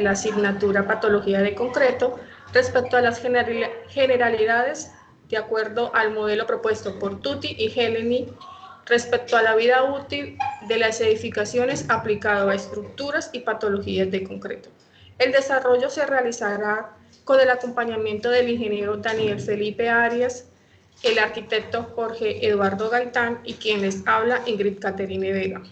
la asignatura Patología de Concreto respecto a las generalidades de acuerdo al modelo propuesto por Tutti y Heleny respecto a la vida útil de las edificaciones aplicado a estructuras y patologías de concreto. El desarrollo se realizará con el acompañamiento del ingeniero Daniel Felipe Arias, el arquitecto Jorge Eduardo Gaitán y quien les habla, Ingrid Caterine Vega.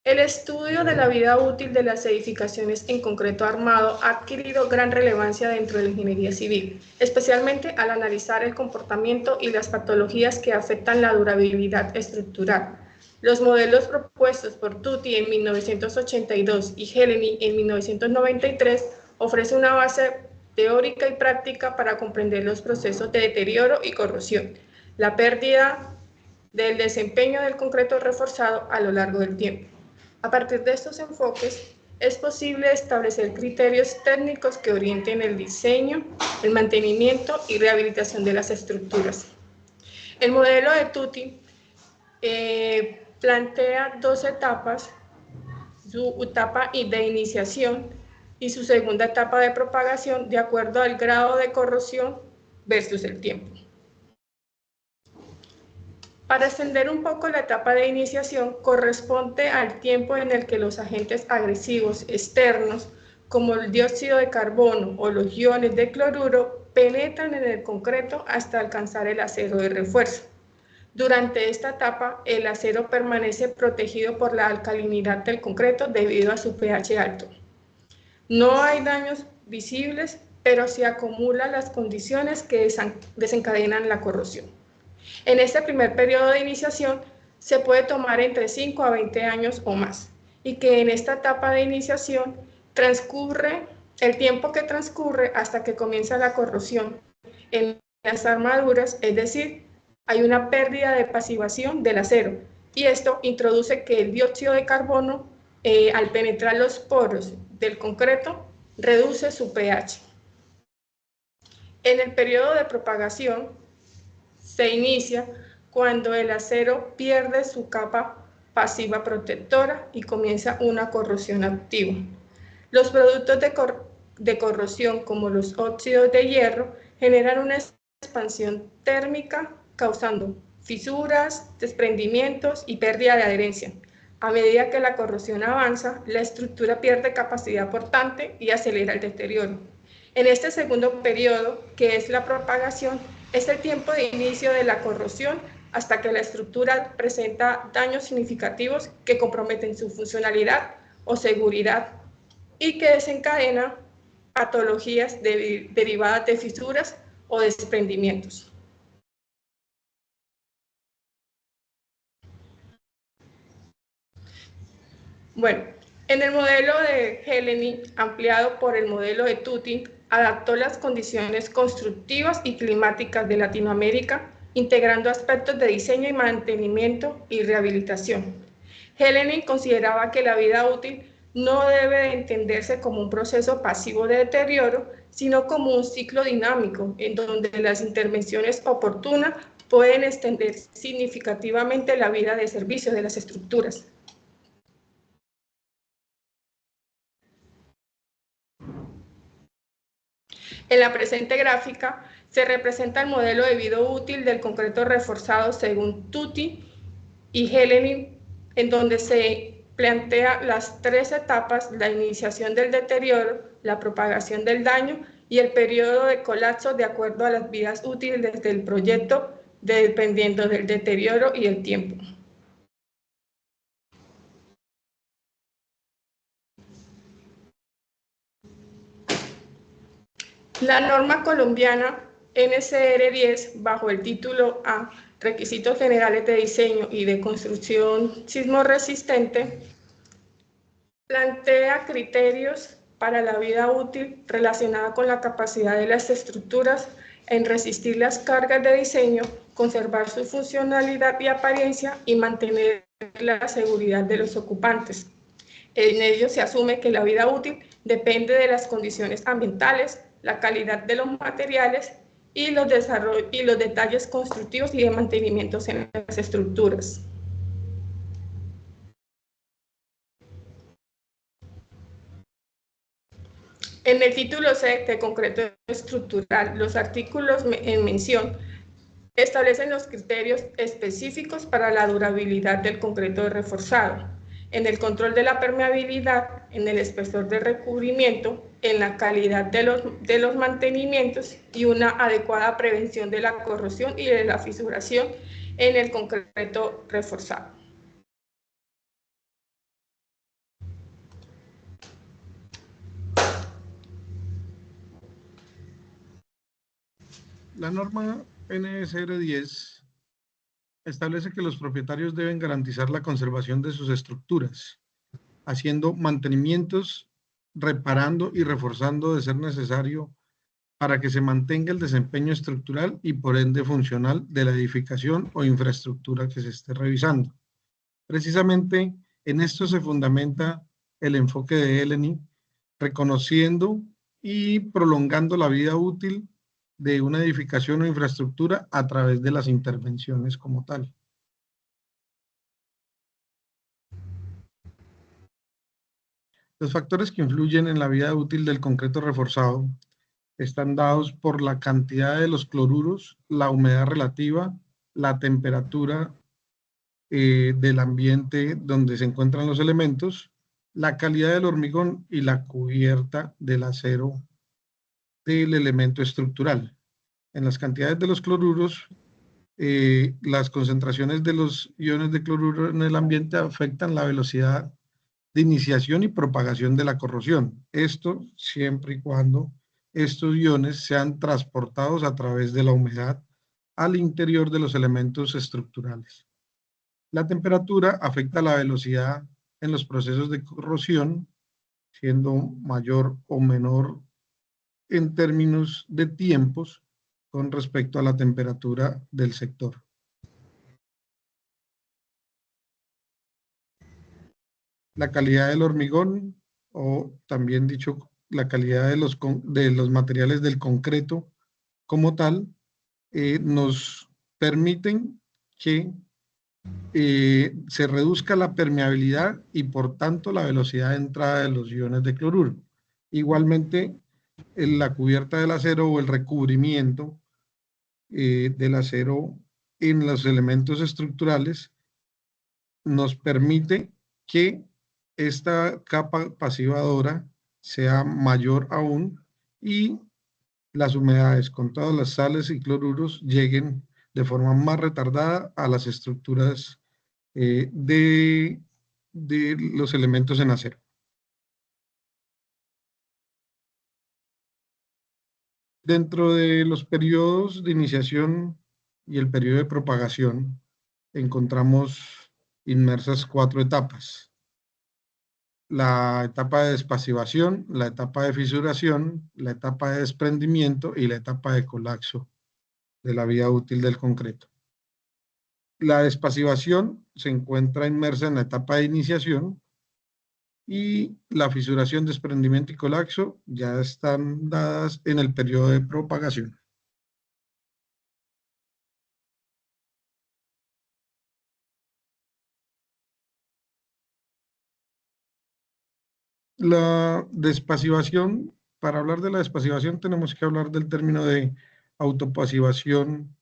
El estudio de la vida útil de las edificaciones en concreto armado ha adquirido gran relevancia dentro de la ingeniería civil, especialmente al analizar el comportamiento y las patologías que afectan la durabilidad estructural. Los modelos propuestos por Tutti en 1982 y Heleny en 1993 ofrecen una base teórica y práctica para comprender los procesos de deterioro y corrosión, la pérdida del desempeño del concreto reforzado a lo largo del tiempo. A partir de estos enfoques, es posible establecer criterios técnicos que orienten el diseño, el mantenimiento y rehabilitación de las estructuras. El modelo de Tutti plantea dos etapas, su etapa de iniciación y su segunda etapa de propagación de acuerdo al grado de corrosión versus el tiempo. Para extender un poco la etapa de iniciación, corresponde al tiempo en el que los agentes agresivos externos, como el dióxido de carbono o los iones de cloruro, penetran en el concreto hasta alcanzar el acero de refuerzo. Durante esta etapa, el acero permanece protegido por la alcalinidad del concreto debido a su pH alto. No hay daños visibles, pero se acumulan las condiciones que desencadenan la corrosión. En este primer periodo de iniciación se puede tomar entre 5 a 20 años o más, y que en esta etapa de iniciación transcurre el tiempo que transcurre hasta que comienza la corrosión en las armaduras, es decir, hay una pérdida de pasivación del acero, y esto introduce que el dióxido de carbono, al penetrar los poros del concreto, reduce su pH. En el periodo de propagación se inicia cuando el acero pierde su capa pasiva protectora y comienza una corrosión activa. Los productos de corrosión, como los óxidos de hierro, generan una expansión térmica causando fisuras, desprendimientos y pérdida de adherencia. A medida que la corrosión avanza, la estructura pierde capacidad portante y acelera el deterioro. En este segundo periodo, que es la propagación, es el tiempo de inicio de la corrosión hasta que la estructura presenta daños significativos que comprometen su funcionalidad o seguridad y que desencadena patologías derivadas de fisuras o desprendimientos. Bueno, en el modelo de Heleny, ampliado por el modelo de Tutti, adaptó las condiciones constructivas y climáticas de Latinoamérica, integrando aspectos de diseño y mantenimiento y rehabilitación. Heleny consideraba que la vida útil no debe entenderse como un proceso pasivo de deterioro, sino como un ciclo dinámico, en donde las intervenciones oportunas pueden extender significativamente la vida de servicio de las estructuras. En la presente gráfica se representa el modelo de vida útil del concreto reforzado según Tutti y Heleny, en donde se plantea las tres etapas: la iniciación del deterioro, la propagación del daño y el periodo de colapso de acuerdo a las vidas útiles del proyecto, dependiendo del deterioro y el tiempo. La norma colombiana NCR 10, bajo el título A, Requisitos Generales de Diseño y de Construcción Sismorresistente, plantea criterios para la vida útil relacionada con la capacidad de las estructuras en resistir las cargas de diseño, conservar su funcionalidad y apariencia y mantener la seguridad de los ocupantes. En ello se asume que la vida útil depende de las condiciones ambientales, la calidad de los materiales y los detalles constructivos y de mantenimiento en las estructuras. En el título C de concreto estructural, los artículos en mención establecen los criterios específicos para la durabilidad del concreto reforzado, en el control de la permeabilidad, en el espesor de recubrimiento, en la calidad de los mantenimientos y una adecuada prevención de la corrosión y de la fisuración en el concreto reforzado. La norma NSR 10 establece que los propietarios deben garantizar la conservación de sus estructuras, haciendo mantenimientos, reparando y reforzando de ser necesario para que se mantenga el desempeño estructural y por ende funcional de la edificación o infraestructura que se esté revisando. Precisamente en esto se fundamenta el enfoque de ELENI, reconociendo y prolongando la vida útil de una edificación o infraestructura a través de las intervenciones como tal. Los factores que influyen en la vida útil del concreto reforzado están dados por la cantidad de los cloruros, la humedad relativa, la temperatura del ambiente donde se encuentran los elementos, la calidad del hormigón y la cubierta del acero del elemento estructural. En las cantidades de los cloruros, las concentraciones de los iones de cloruro en el ambiente afectan la velocidad de iniciación y propagación de la corrosión. Esto siempre y cuando estos iones sean transportados a través de la humedad al interior de los elementos estructurales. La temperatura afecta la velocidad en los procesos de corrosión, siendo mayor o menor en términos de tiempos con respecto a la temperatura del sector. La calidad del hormigón, o también dicho, la calidad de los materiales del concreto como tal, nos permiten que se reduzca la permeabilidad y por tanto la velocidad de entrada de los iones de cloruro. Igualmente, en la cubierta del acero o el recubrimiento del acero en los elementos estructurales nos permite que esta capa pasivadora sea mayor aún y las humedades con todas las sales y cloruros lleguen de forma más retardada a las estructuras de los elementos en acero. Dentro de los periodos de iniciación y el periodo de propagación, encontramos inmersas 4 etapas. La etapa de despasivación, la etapa de fisuración, la etapa de desprendimiento y la etapa de colapso de la vida útil del concreto. La despasivación se encuentra inmersa en la etapa de iniciación y la fisuración, desprendimiento y colapso ya están dadas en el periodo de propagación. La despasivación, para hablar de la despasivación tenemos que hablar del término de autopasivación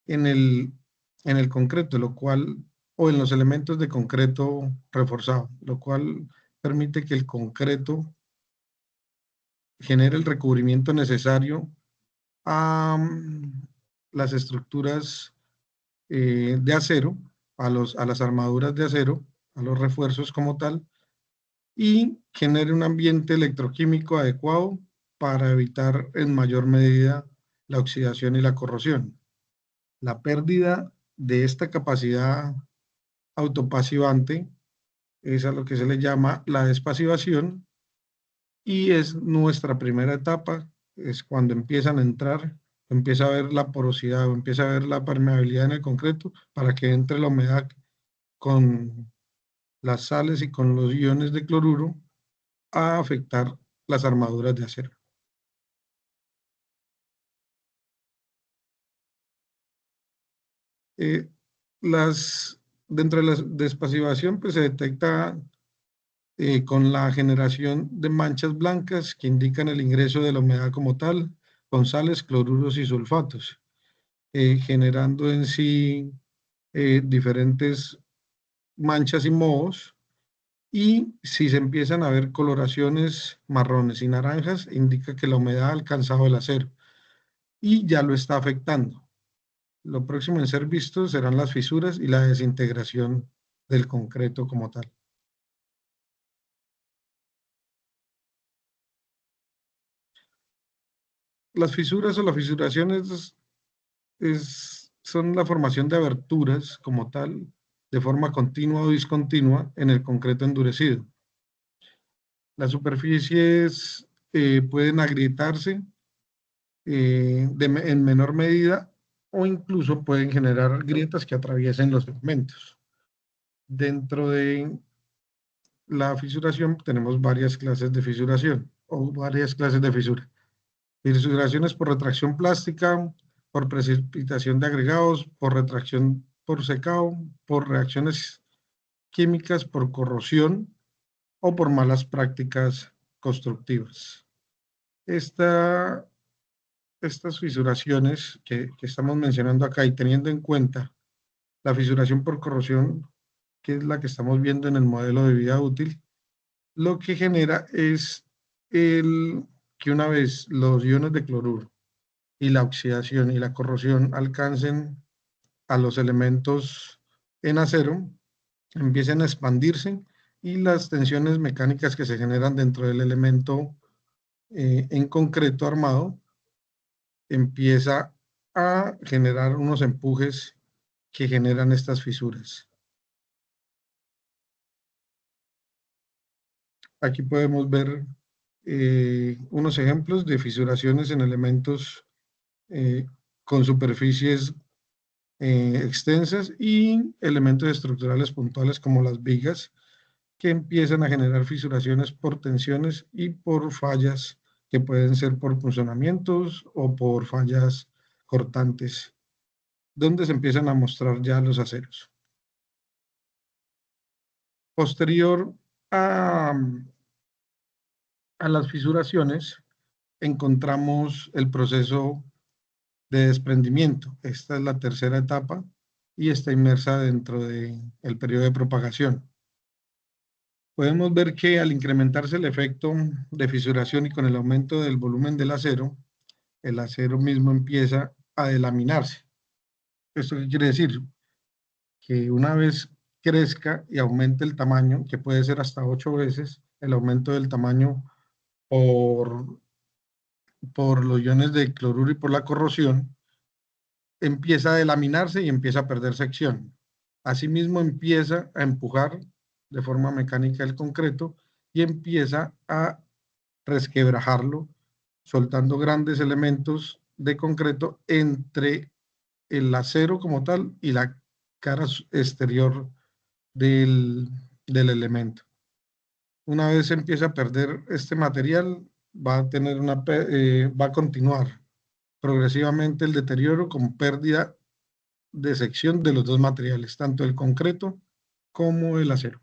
en el concreto, lo cual, o en los elementos de concreto reforzado, lo cual permite que el concreto genere el recubrimiento necesario a las estructuras de acero, a las armaduras de acero, a los refuerzos como tal, y genere un ambiente electroquímico adecuado para evitar en mayor medida la oxidación y la corrosión. La pérdida de esta capacidad autopasivante es a lo que se le llama la despasivación y es nuestra primera etapa, es cuando empiezan a entrar, empieza a ver la porosidad o empieza a ver la permeabilidad en el concreto para que entre la humedad con las sales y con los iones de cloruro a afectar las armaduras de acero. Eh, dentro de la despasivación pues se detecta con la generación de manchas blancas que indican el ingreso de la humedad como tal, con sales, cloruros y sulfatos, generando en sí diferentes manchas y mohos. Y si se empiezan a ver coloraciones marrones y naranjas, indica que la humedad ha alcanzado el acero y ya lo está afectando. Lo próximo en ser visto serán las fisuras y la desintegración del concreto como tal. Las fisuras o la fisuración son la formación de aberturas como tal, de forma continua o discontinua en el concreto endurecido. Las superficies pueden agrietarse en menor medida o incluso pueden generar grietas que atraviesen los segmentos. Dentro de la fisuración tenemos varias clases de fisuración o varias clases de fisura. Fisuraciones por retracción plástica, por precipitación de agregados, por retracción por secado, por reacciones químicas, por corrosión o por malas prácticas constructivas. Estas fisuraciones que estamos mencionando acá y teniendo en cuenta la fisuración por corrosión, que es la que estamos viendo en el modelo de vida útil, lo que genera es que una vez los iones de cloruro y la oxidación y la corrosión alcancen a los elementos en acero, empiecen a expandirse y las tensiones mecánicas que se generan dentro del elemento en concreto armado empieza a generar unos empujes que generan estas fisuras. Aquí podemos ver unos ejemplos de fisuraciones en elementos con superficies extensas y elementos estructurales puntuales como las vigas, que empiezan a generar fisuraciones por tensiones y por fallas que pueden ser por funcionamientos o por fallas cortantes, donde se empiezan a mostrar ya los aceros. Posterior a las fisuraciones, encontramos el proceso de desprendimiento. Esta es la tercera etapa y está inmersa dentro del periodo de propagación. Podemos ver que al incrementarse el efecto de fisuración y con el aumento del volumen del acero, el acero mismo empieza a delaminarse. ¿Esto qué quiere decir? Que una vez crezca y aumente el tamaño, que puede ser hasta 8 veces el aumento del tamaño por los iones de cloruro y por la corrosión, empieza a delaminarse y empieza a perder sección. Asimismo empieza a empujar de forma mecánica el concreto y empieza a resquebrajarlo, soltando grandes elementos de concreto entre el acero como tal y la cara exterior del elemento. Una vez se empieza a perder este material, va a continuar progresivamente el deterioro con pérdida de sección de los dos materiales, tanto el concreto como el acero.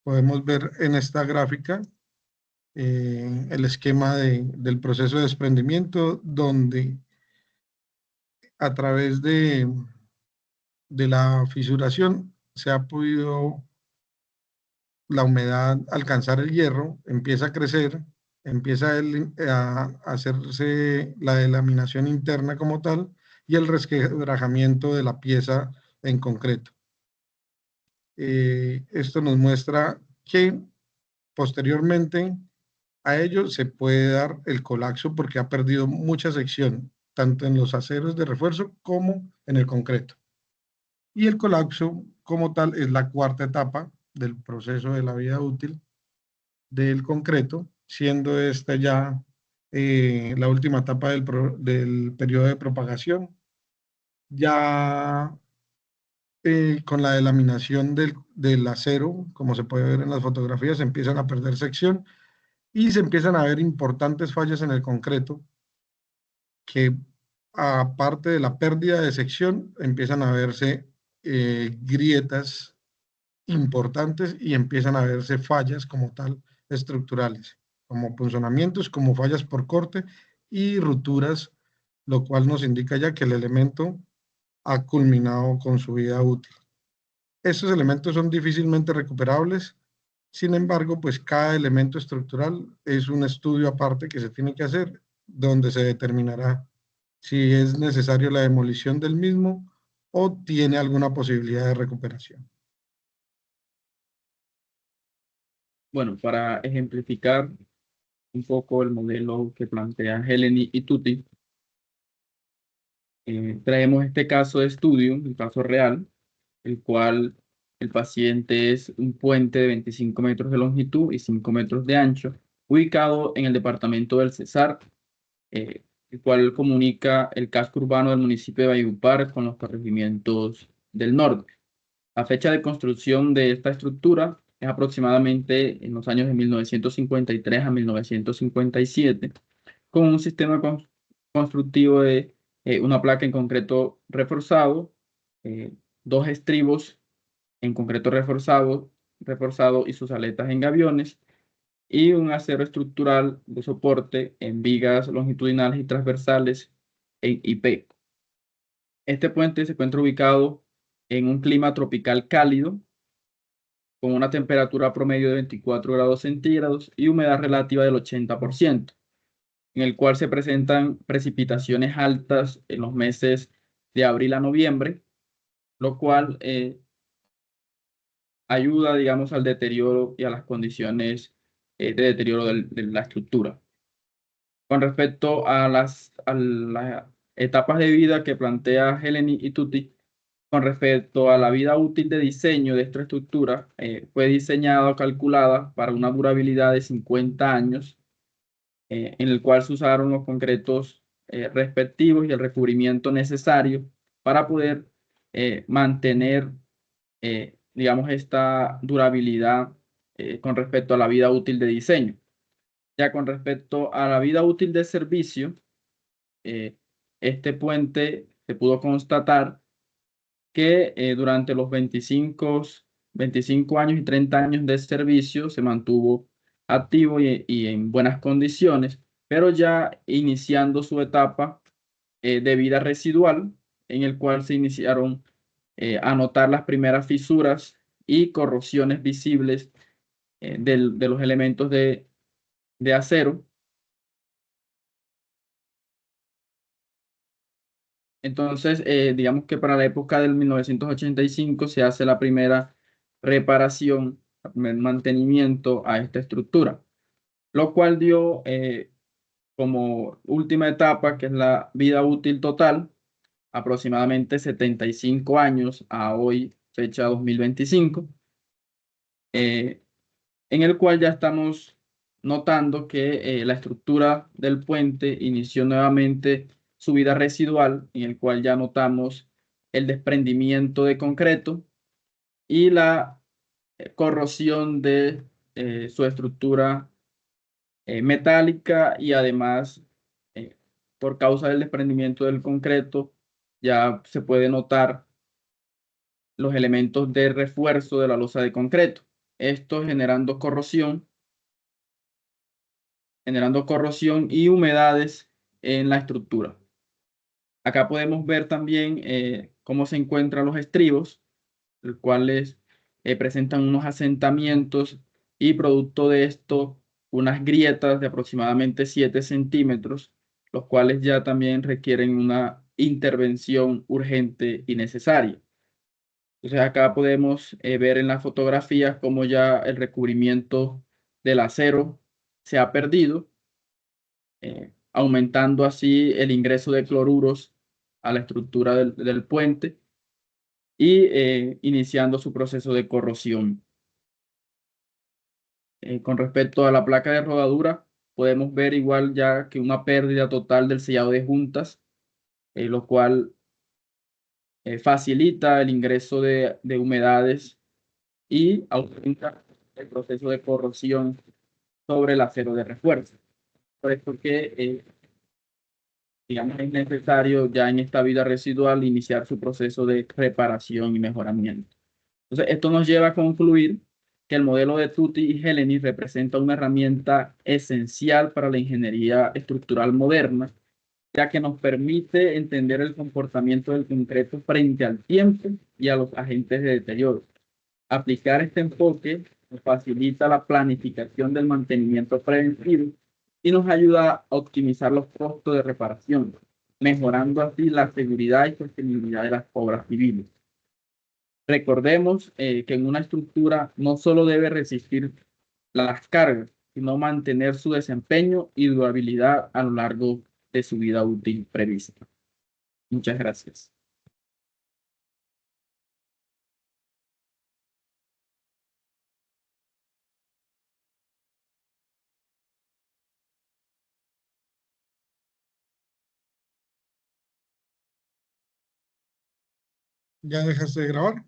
Podemos ver en esta gráfica el esquema del proceso de desprendimiento, donde a través de la fisuración se ha podido la humedad alcanzar el hierro, empieza a crecer, empieza a hacerse la delaminación interna como tal y el resquebrajamiento de la pieza en concreto. Esto nos muestra que posteriormente a ello se puede dar el colapso porque ha perdido mucha sección, tanto en los aceros de refuerzo como en el concreto. Y el colapso como tal es la cuarta etapa del proceso de la vida útil del concreto, siendo esta ya la última etapa del periodo de propagación. Ya con la delaminación del acero, como se puede ver en las fotografías, se empiezan a perder sección y se empiezan a ver importantes fallas en el concreto que aparte de la pérdida de sección, empiezan a verse grietas importantes y empiezan a verse fallas como tal estructurales, como punzonamientos, como fallas por corte y rupturas, lo cual nos indica ya que el elemento ha culminado con su vida útil. Estos elementos son difícilmente recuperables. Sin embargo, pues cada elemento estructural es un estudio aparte que se tiene que hacer, donde se determinará si es necesario la demolición del mismo o tiene alguna posibilidad de recuperación. Bueno, para ejemplificar un poco el modelo que plantea Heleny y Tutti, traemos este caso de estudio, un caso real, el cual el paciente es un puente de 25 metros de longitud y 5 metros de ancho, ubicado en el departamento del Cesar, el cual comunica el casco urbano del municipio de Valledupar con los corregimientos del norte. La fecha de construcción de esta estructura es aproximadamente en los años de 1953 a 1957, con un sistema constructivo de una placa en concreto reforzado, eh, dos estribos en concreto reforzado y sus aletas en gaviones, y un acero estructural de soporte en vigas longitudinales y transversales en IP. Este puente se encuentra ubicado en un clima tropical cálido, con una temperatura promedio de 24 grados centígrados y humedad relativa del 80%, en el cual se presentan precipitaciones altas en los meses de abril a noviembre, lo cual ayuda, digamos, al deterioro y a las condiciones de deterioro de la estructura. Con respecto a las etapas de vida que plantea Heleny y Tutti, con respecto a la vida útil de diseño de esta estructura, fue diseñada o calculada para una durabilidad de 50 años, en el cual se usaron los concretos respectivos y el recubrimiento necesario para poder mantener, digamos, esta durabilidad con respecto a la vida útil de diseño. Ya con respecto a la vida útil de servicio, este puente se pudo constatar que durante los 25 años y 30 años de servicio se mantuvo activo y en buenas condiciones, pero ya iniciando su etapa de vida residual, en el cual se iniciaron a notar las primeras fisuras y corrosiones visibles de los elementos de acero. Entonces, digamos que para la época del 1985 se hace la primera reparación, el primer mantenimiento a esta estructura, lo cual dio como última etapa, que es la vida útil total, aproximadamente 75 años a hoy, fecha 2025, en el cual ya estamos notando que la estructura del puente inició nuevamente su vida residual, en el cual ya notamos el desprendimiento de concreto y la corrosión de su estructura metálica, y además, por causa del desprendimiento del concreto, ya se puede notar los elementos de refuerzo de la losa de concreto. Esto generando corrosión y humedades en la estructura. Acá podemos ver también cómo se encuentran los estribos, los cuales presentan unos asentamientos y producto de esto unas grietas de aproximadamente 7 centímetros, los cuales ya también requieren una intervención urgente y necesaria. Entonces acá podemos ver en las fotografías cómo ya el recubrimiento del acero se ha perdido, aumentando así el ingreso de cloruros a la estructura del puente y iniciando su proceso de corrosión. Con respecto a la placa de rodadura, podemos ver igual ya que una pérdida total del sellado de juntas, lo cual facilita el ingreso de humedades y aumenta el proceso de corrosión sobre el acero de refuerzo. Por esto que digamos, es necesario ya en esta vida residual iniciar su proceso de reparación y mejoramiento. Entonces, esto nos lleva a concluir que el modelo de Tutti y Heleny representa una herramienta esencial para la ingeniería estructural moderna, ya que nos permite entender el comportamiento del concreto frente al tiempo y a los agentes de deterioro. Aplicar este enfoque nos facilita la planificación del mantenimiento preventivo y nos ayuda a optimizar los costos de reparación, mejorando así la seguridad y sostenibilidad de las obras civiles. Recordemos que en una estructura no solo debe resistir las cargas, sino mantener su desempeño y durabilidad a lo largo de su vida útil prevista. Muchas gracias. ¿Ya dejaste de grabar?